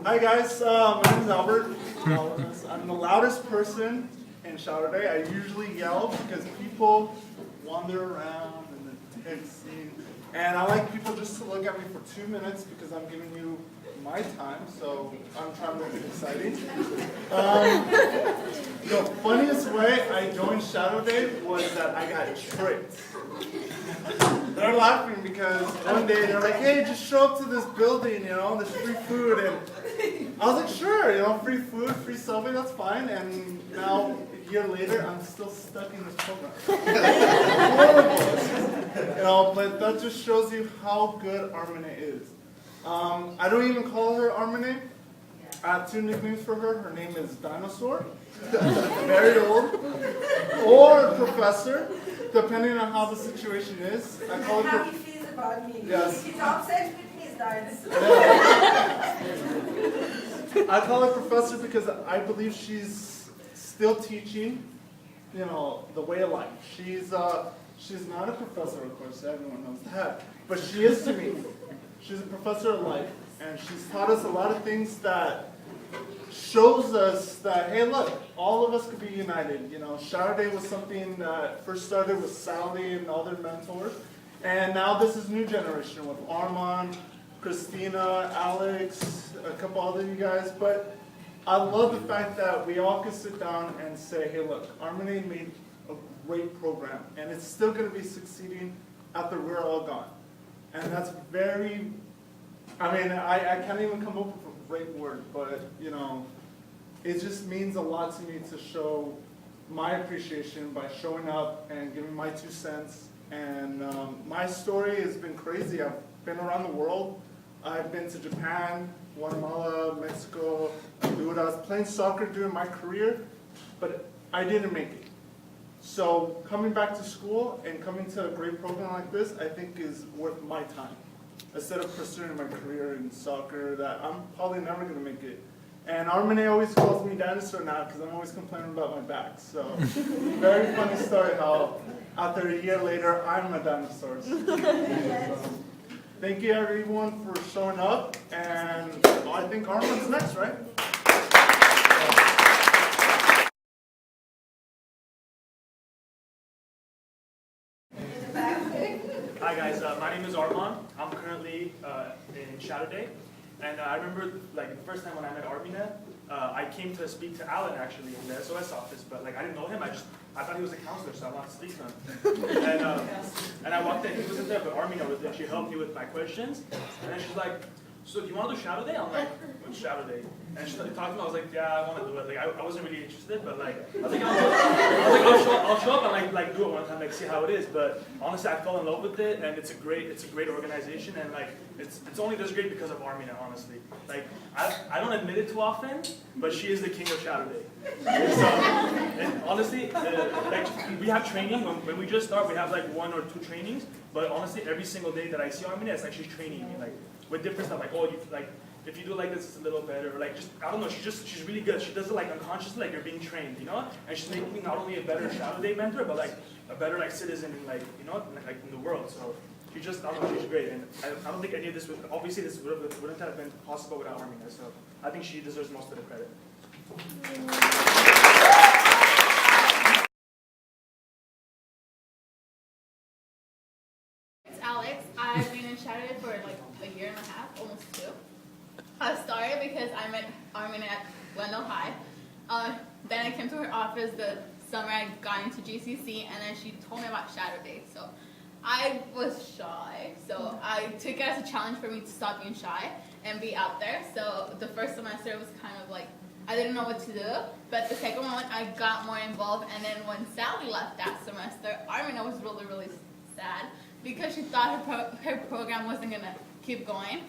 Hi guys, my name is Albert. I'm the loudest person in Saturday. I usually yell because people wander around and then texting. And I like people just to look at me for 2 minutes because I'm giving you my time, so I'm trying to make it exciting. The funniest way I joined Shadow Day was that I got tricked. They're laughing because one day they're like, hey, just show up to this building, there's free food. And I was like, sure, free food, free subway, that's fine. And now, a year later, I'm still stuck in this program. Horrible. But that just shows you how good Armene is. I don't even call her Armene. I have 2 nicknames for her. Her name is Dinosaur, very old, or Professor, depending on how the situation is. I call her how he feels about me. Yes. He's obsessed with me, Dinosaur. I call her Professor because I believe she's still teaching, the way of life. She's not a professor, of course, everyone knows that, but she is to me. She's a professor of life, and she's taught us a lot of things that shows us that, hey, look, all of us could be united. Shadow Day was something that first started with Sally and other mentors, and now this is new generation with Armand, Christina, Alex, a couple other you guys. But I love the fact that we all can sit down and say, hey, look, Armene made a great program, and it's still going to be succeeding after we're all gone. And that's very, I can't even come up with a great word, but, it just means a lot to me to show my appreciation by showing up and giving my 2 cents. And my story has been crazy. I've been around the world. I've been to Japan, Guatemala, Mexico, Honduras, playing soccer during my career, but I didn't make it. So coming back to school and coming to a great program like this, I think is worth my time. Instead of pursuing my career in soccer, that I'm probably never going to make it. And Armene always calls me Dinosaur now because I'm always complaining about my back. So very funny story how after a year later, I'm a dinosaur. Thank you everyone for showing up, and I think Armand's next, right? Hi guys, my name is Armand. I'm currently in Shadow Day, and I remember the first time when I met Armine, I came to speak to Alan actually in the SOS office, but I didn't know him. I thought he was a counselor, so I wanted to speak to him. And I walked in, he wasn't there, but Armine was there. She helped me with my questions, and then she's like, so do you want to do Shadow Day? I'm like, what's Shadow Day? And she started talking to me, I was like, yeah, I want to do it. I wasn't really interested, but I was like, I'll show up and do it one time, see how it is. But honestly, I fell in love with it, and it's a great organization, and it's only this great because of Armina, honestly. I don't admit it too often, but she is the king of Shadow Day. So, and honestly, we have training when we just start. We have 1 or 2 trainings, but honestly, every single day that I see Armina, it's like she's training me, with different stuff. If you do like this, it's a little better. I don't know. She's really good. She does it unconsciously, you're being trained, And she's making me not only a better Shadow Day mentor, but a better citizen in in the world. So I don't know, she's great. And I don't think any of this would, obviously this wouldn't have been possible without Armina. So I think she deserves most of the credit. It's Alex. I've been in Shadow Day for a year and a half, almost 2. I started because I met Armina at Glendale High. Then I came to her office the summer I got into GCC, and then she told me about Shadow Day. So I was shy, so I took it as a challenge for me to stop being shy and be out there. So the first semester was kind of I didn't know what to do, but the second one I got more involved, and then when Sally left that semester, Armina was really, really sad because she thought her program wasn't going to keep going.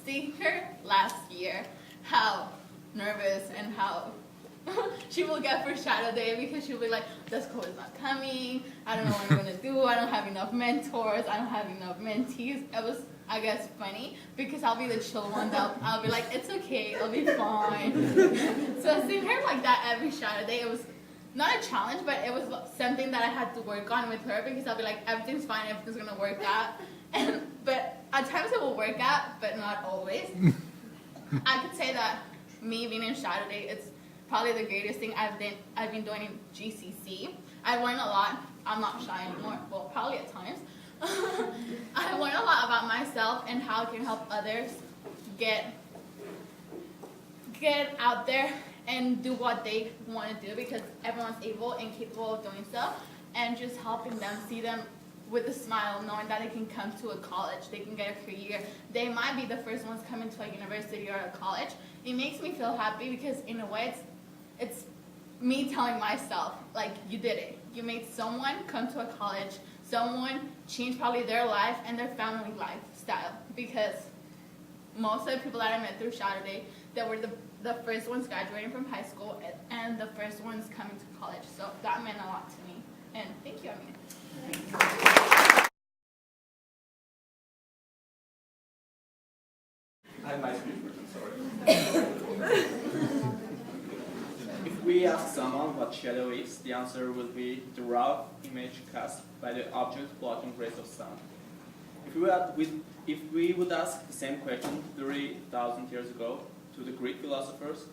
Seeing her last year, how nervous and how she will get for Shadow Day because she'll be like, this code is not coming, I don't know what I'm going to do, I don't have enough mentors, I don't have enough mentees. It was, I guess, funny because I'll be the chill one that I'll be like, it's okay, it'll be fine. So seeing her like that every Shadow Day, it was not a challenge, but it was something that I had to work on with her because I'll be like, everything's fine, everything's going to work out. But at times it will work out, but not always. I could say that me being in Shadow Day, it's probably the greatest thing I've been doing in GCC. I learned a lot. I'm not shy anymore. Well, probably at times. I learned a lot about myself and how I can help others get out there and do what they want to do, because everyone's able and capable of doing so, and just helping them see them with a smile, knowing that they can come to a college, they can get a career. They might be the first ones coming to a university or a college. It makes me feel happy because in a way it's me telling myself, like, you did it. You made someone come to a college, someone change probably their life and their family lifestyle, because most of the people that I met through Shadow Day, that were the first ones graduating from high school and the first ones coming to college. So that meant a lot to me. And thank you, Amina. I might be sorry. If we ask someone what shadow is, the answer will be the raw image cast by the object blocking rays of sun. If we would ask the same question 3,000 years ago to the Greek philosophers,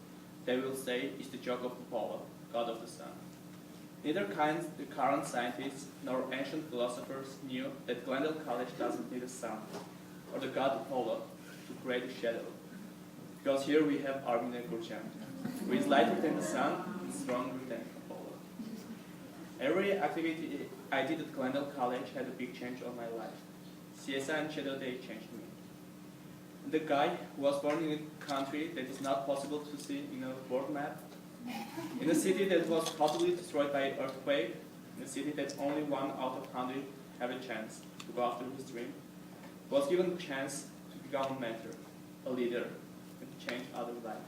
they will say it's the joke of Apollo, god of the sun. Neither the current scientists nor ancient philosophers knew that Glendale College doesn't need a sun or the god Apollo to create a shadow. Because here we have Armina Gurjan, who is lighter than the sun and stronger than Apollo. Every activity I did at Glendale College had a big change on my life. CSI and Shadow Day changed me. The guy who was born in a country that is not possible to see in a world map, in a city that was totally destroyed by an earthquake, in a city that only 1 out of 100 have a chance to go after his dream, was given the chance to become a mentor, a leader, and to change other lives.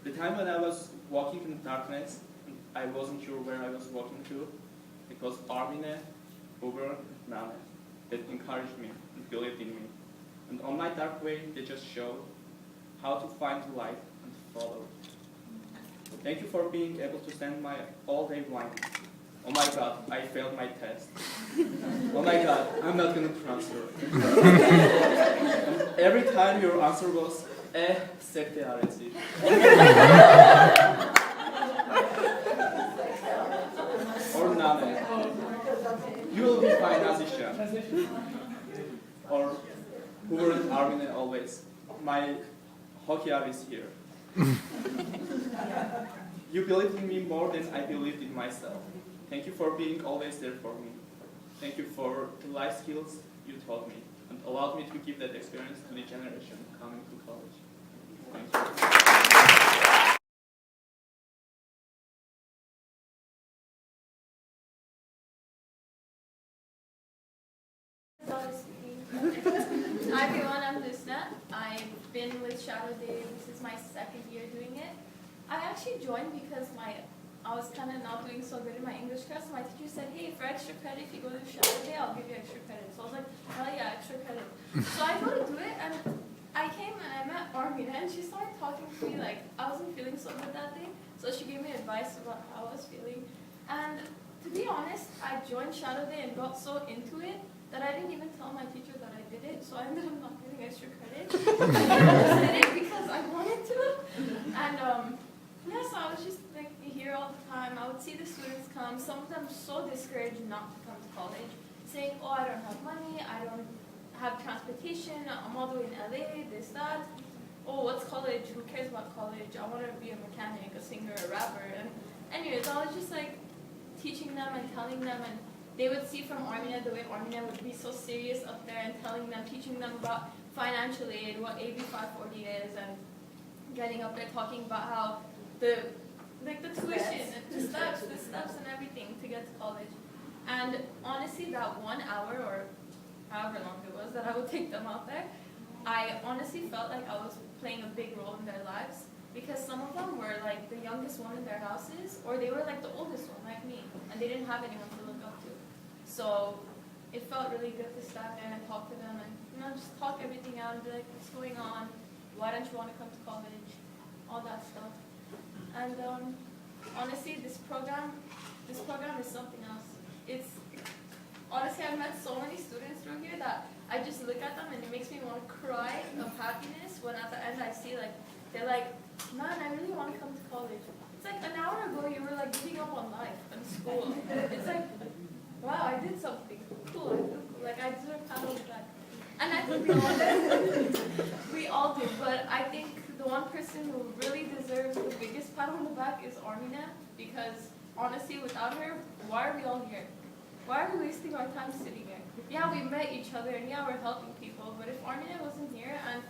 The time when I was walking in the darkness, and I wasn't sure where I was walking to, it was Armine, Uber, and Nane that encouraged me and believed in me. And on my dark way, they just showed how to find the light and to follow. Thank you for being able to stand my all-day blindness. Oh my God, I failed my test. Oh my God, I'm not going to transfer. And every time your answer was, sekte aresi. Or nane. You will be fine, Azisha. Or Hoover and Armine always. My hockey is here. You believed in me more than I believed in myself. Thank you for being always there for me. Thank you for the life skills you taught me and allowed me to give that experience to the generation coming to college. Thank you. Hi everyone, I'm Lusna. I've been with Shadow Day. This is my second year doing it. I actually joined because I was kind of not doing so good in my English class. So my teacher said, hey, for extra credit, if you go to Shadow Day, I'll give you extra credit. So I was like, hell yeah, extra credit. So I go to do it, and I came and I met Armina, and she started talking to me like I wasn't feeling so good that day. So she gave me advice about how I was feeling. And to be honest, I joined Shadow Day and got so into it that I didn't even tell my teacher that I did it, so I ended up not getting extra credit. I just did it because I wanted to. And yeah, so I was just like here all the time. I would see the students come, some of them so discouraged not to come to college, saying, oh, I don't have money, I don't have transportation, I'm all the way in LA, this, that. Oh, what's college? Who cares about college? I want to be a mechanic, a singer, a rapper. And anyways, I was just like teaching them and telling them, and they would see from Armina the way Armina would be so serious up there and telling them, teaching them about financial aid, what AB 540 is, and getting up there talking about how the tuition, and the steps and everything to get to college. And honestly, that 1 hour or however long it was that I would take them out there, I honestly felt like I was playing a big role in their lives, because some of them were like the youngest one in their houses, or they were like the oldest one, like me, and they didn't have anyone to look up to. So it felt really good to stand there and talk to them and just talk everything out and be like, what's going on? Why don't you want to come to college? All that stuff. And honestly, this program is something else. It's honestly, I've met so many students through here that I just look at them and it makes me want to cry of happiness when at the end I see like, they're like, man, I really want to come to college. It's like an hour ago you were like giving up on life and school. It's like, wow, I did something cool. I feel cool. Like I deserve a pat on the back. And I think we all do, but I think the one person who really deserves the biggest pat on the back is Armina, because honestly, without her, why are we all here? Why are we wasting our time sitting here? Yeah, we met each other, and yeah, we're helping people, but if Armina wasn't here, and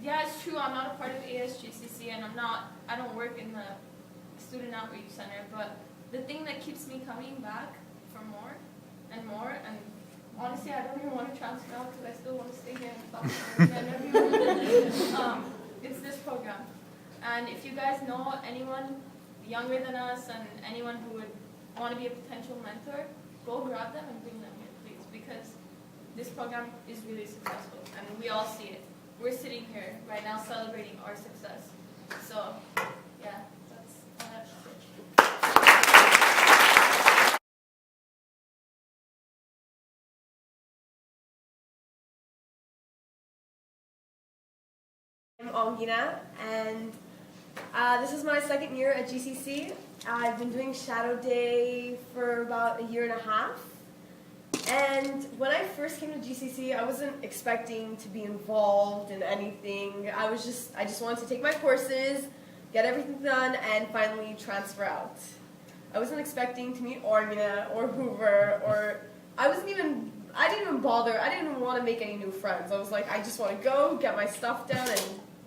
yeah, it's true, I'm not a part of ASGCC, and I don't work in the Student Outreach Center, but the thing that keeps me coming back for more, and honestly, I don't even want to transfer out because I still want to stay here and talk to everyone. It's this program. And if you guys know anyone younger than us and anyone who would want to be a potential mentor, go grab them and bring them here, please, because this program is really successful, and we all see it. We're sitting here right now celebrating our success. So, yeah, that's all I have to say. I'm Algina, and this is my second year at GCC. I've been doing Shadow Day for about a year and a half. And when I first came to GCC, I wasn't expecting to be involved in anything. I just wanted to take my courses, get everything done, and finally transfer out. I wasn't expecting to meet Armina or Hoover, or I didn't even bother. I didn't even want to make any new friends. I was like, I just want to go, get my stuff done, and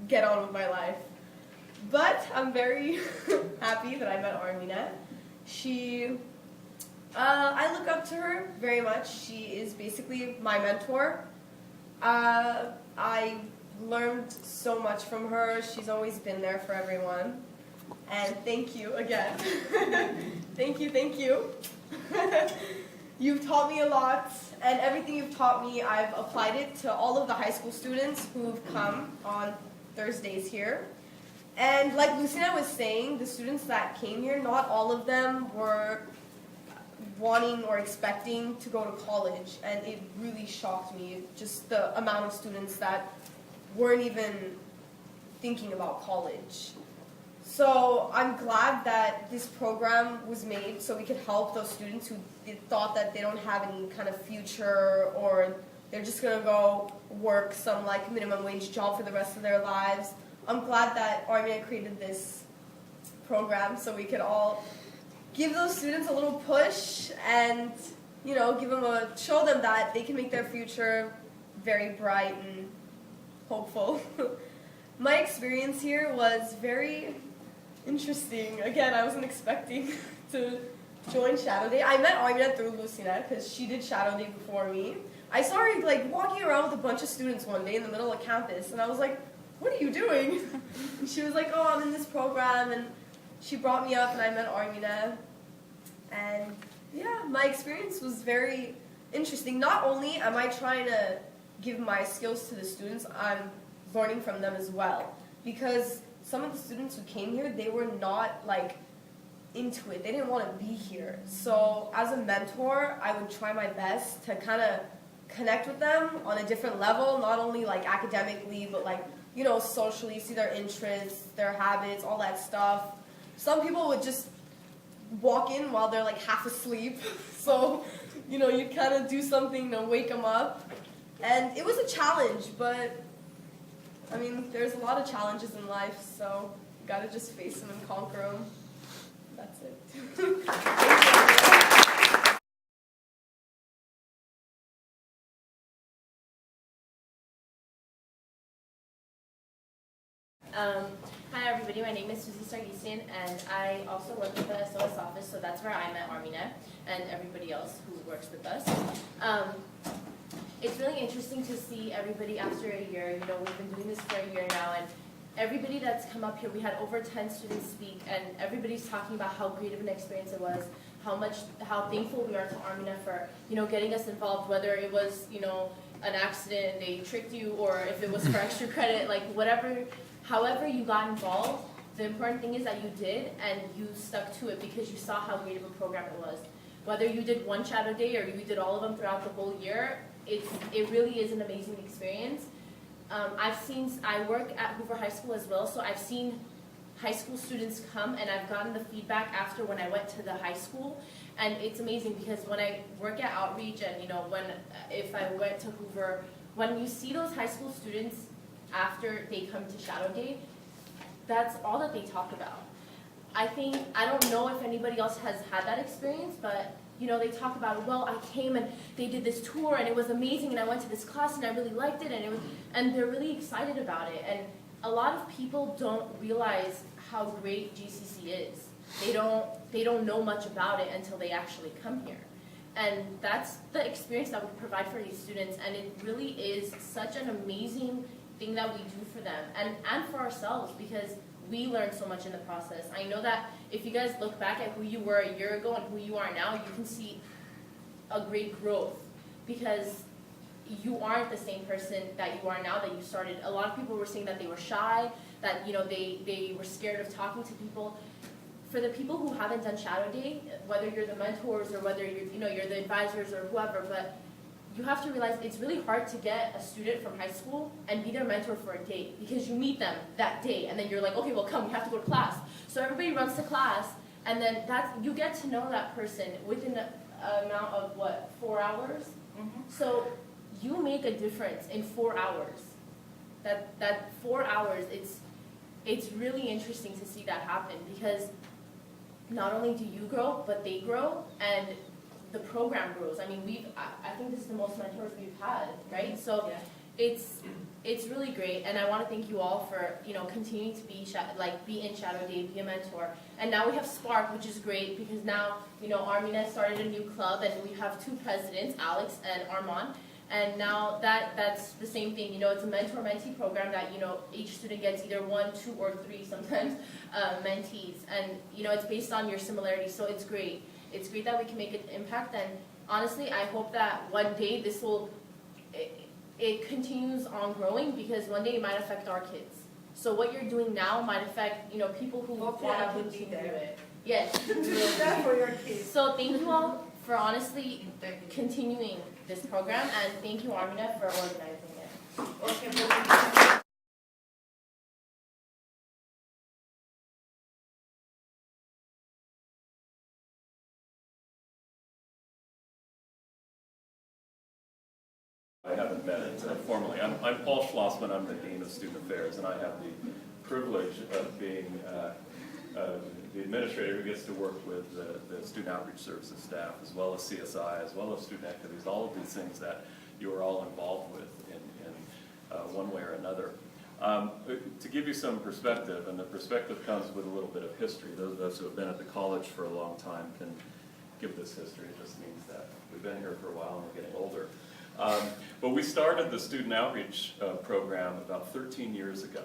get on with my life. But I'm very happy that I met Armina. I look up to her very much. She is basically my mentor. I learned so much from her. She's always been there for everyone. And thank you again. Thank you. You've taught me a lot, and everything you've taught me, I've applied it to all of the high school students who've come on Thursdays here. And like Lucina was saying, the students that came here, not all of them were wanting or expecting to go to college, and it really shocked me, just the amount of students that weren't even thinking about college. So I'm glad that this program was made so we could help those students who thought that they don't have any kind of future, or they're just going to go work some like minimum wage job for the rest of their lives. I'm glad that Armina created this program so we could all give those students a little push and, show them that they can make their future very bright and hopeful. My experience here was very interesting. Again, I wasn't expecting to join Shadow Day. I met Armina through Lucina because she did Shadow Day before me. I saw her like walking around with a bunch of students one day in the middle of campus, and I was like, what are you doing? And she was like, oh, I'm in this program, and she brought me up and I met Armina. And yeah, my experience was very interesting. Not only am I trying to give my skills to the students, I'm learning from them as well. Because some of the students who came here, they were not like into it. They didn't want to be here. So as a mentor, I would try my best to kind of connect with them on a different level, not only like academically, but like, socially, see their interests, their habits, all that stuff. Some people would just walk in while they're like half asleep. So, you kind of do something to wake them up. And it was a challenge, but I mean, there's a lot of challenges in life, so you gotta just face them and conquer them. That's it. Hi everybody, my name is Susie Sargisian, and I also work with the SOS office, so that's where I met Armina and everybody else who works with us. It's really interesting to see everybody after a year. We've been doing this for a year now, and everybody that's come up here, we had over 10 students speak, and everybody's talking about how great of an experience it was, how thankful we are to Armina for, getting us involved, whether it was, an accident and they tricked you, or if it was for extra credit, like however you got involved, the important thing is that you did, and you stuck to it because you saw how great of a program it was. whether you did one shadow day or you did all of them throughout the whole year, it really is an amazing experience. I work at Hoover High School as well, so I've seen high school students come, and I've gotten the feedback after when I went to the high school, and it's amazing because when I work at Outreach and if I went to Hoover, when you see those high school students after they come to Shadow Day, that's all that they talk about. I don't know if anybody else has had that experience, but they talk about, well, I came and they did this tour and it was amazing and I went to this class and I really liked it and they're really excited about it. And a lot of people don't realize how great GCC is. They don't know much about it until they actually come here. And that's the experience that we provide for these students, and it really is such an amazing thing that we do for them and for ourselves, because we learn so much in the process. I know that if you guys look back at who you were a year ago and who you are now, you can see a great growth, because you aren't the same person that you are now that you started. A lot of people were saying that they were shy, that they were scared of talking to people. For the people who haven't done Shadow Day, whether you're the mentors or whether you're the advisors or whoever, but you have to realize it's really hard to get a student from high school and be their mentor for a day, because you meet them that day and then you're like, okay, well come, we have to go to class. So everybody runs to class, and then you get to know that person within an amount of 4 hours? Mm-hmm. So you make a difference in 4 hours. That 4 hours, it's really interesting to see that happen, because not only do you grow, but they grow, and the program grows. I mean, I think this is the most mentors we've had, right? So yeah. It's really great, and I want to thank you all for continuing to be in Shadow Day, be a mentor. And now we have Spark, which is great, because now Armina started a new club, and we have 2 presidents, Alex and Armand. And now that's the same thing. It's a mentor-mentee program that each student gets either 1, 2, or 3 sometimes mentees, and it's based on your similarities. So it's great. It's great that we can make an impact, and honestly, I hope that one day it continues on growing, because one day it might affect our kids. So what you're doing now might affect people who want Hopefully I to will continue be there. it. Yes. Do that for your kids. So thank you all for honestly continuing this program, and thank you, Armina, for organizing it. Okay, well, I haven't met formally. I'm Paul Schlossman. I'm the Dean of Student Affairs, and I have the privilege of being the administrator who gets to work with the Student Outreach Services staff, as well as CSI, as well as student activities, all of these things that you are all involved with in one way or another. To give you some perspective, and the perspective comes with a little bit of history. Those of us who have been at the college for a long time can give this history. It just means that we've been here for a while and we're getting older. But we started the student outreach program about 13 years ago.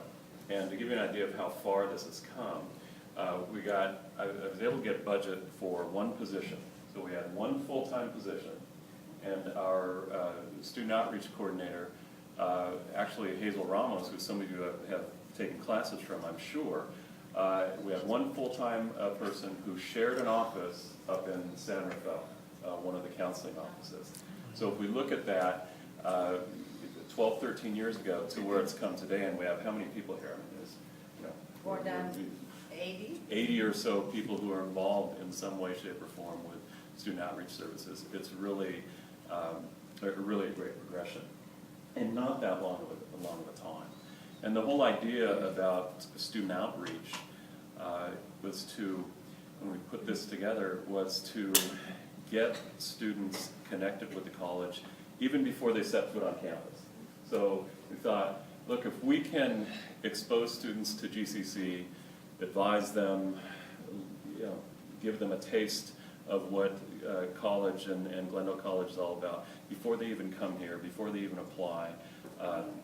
And to give you an idea of how far this has come, I was able to get budget for 1 position. So we had 1 full-time position, and our student outreach coordinator, actually Hazel Ramos, who some of you have taken classes from, I'm sure, we had 1 full-time person who shared an office up in San Rafael, one of the counseling offices. So if we look at that, 12, 13 years ago to where it's come today, and we have how many people here? I mean, there's, more than 80. 80 or so people who are involved in some way, shape, or form with student outreach services. It's really, really a great progression, and not that long of a time. And the whole idea about student outreach was to, when we put this together, was to get students connected with the college even before they set foot on campus. So we thought, look, if we can expose students to GCC, advise them, give them a taste of what college and Glendale College is all about before they even come here, before they even apply,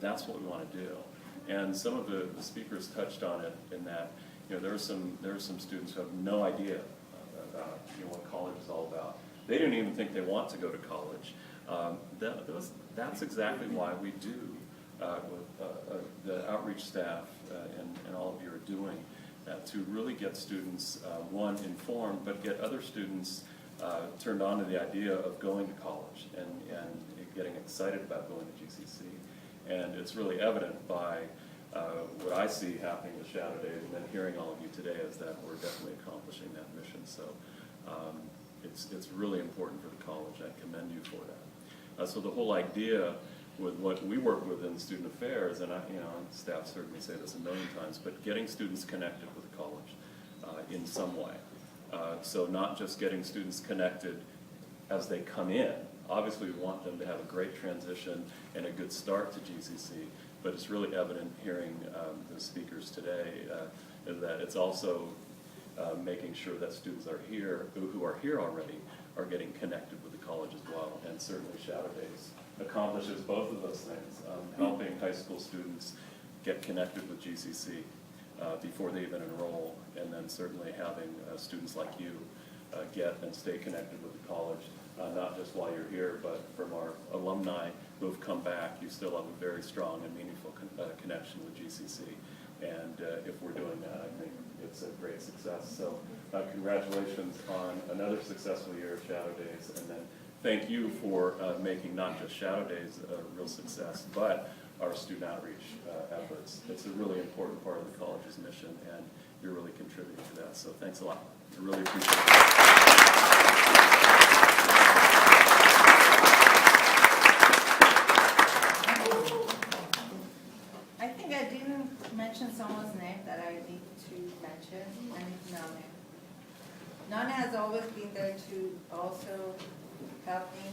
that's what we want to do. And some of the speakers touched on it in that, there are some students who have no idea about what college is all about. They don't even think they want to go to college. That's exactly why we do the outreach staff and all of you are doing to really get students, one, informed, but get other students turned on to the idea of going to college and getting excited about going to GCC. And it's really evident by what I see happening with Shadow Days and then hearing all of you today is that we're definitely accomplishing that mission. So it's really important for the college. I commend you for that. So the whole idea with what we work with in student affairs, and staff's heard me say this a million times, but getting students connected with the college in some way. So not just getting students connected as they come in. Obviously, we want them to have a great transition and a good start to GCC, but it's really evident hearing the speakers today that it's also making sure that students are here, who are here already, are getting connected with the college as well. And certainly Shadow Days accomplishes both of those things, helping high school students get connected with GCC before they even enroll, and then certainly having students like you get and stay connected with the college, not just while you're here, but from our alumni who have come back, you still have a very strong and meaningful connection with GCC. And if we're doing that, I think it's a great success. So congratulations on another successful year of Shadow Days, and then thank you for making not just Shadow Days a real success, but our student outreach efforts. It's a really important part of the college's mission, and you're really contributing to that. So thanks a lot. I really appreciate it. I think I didn't mention someone's name that I need to mention, and it's Nana. Nana has always been there to also help me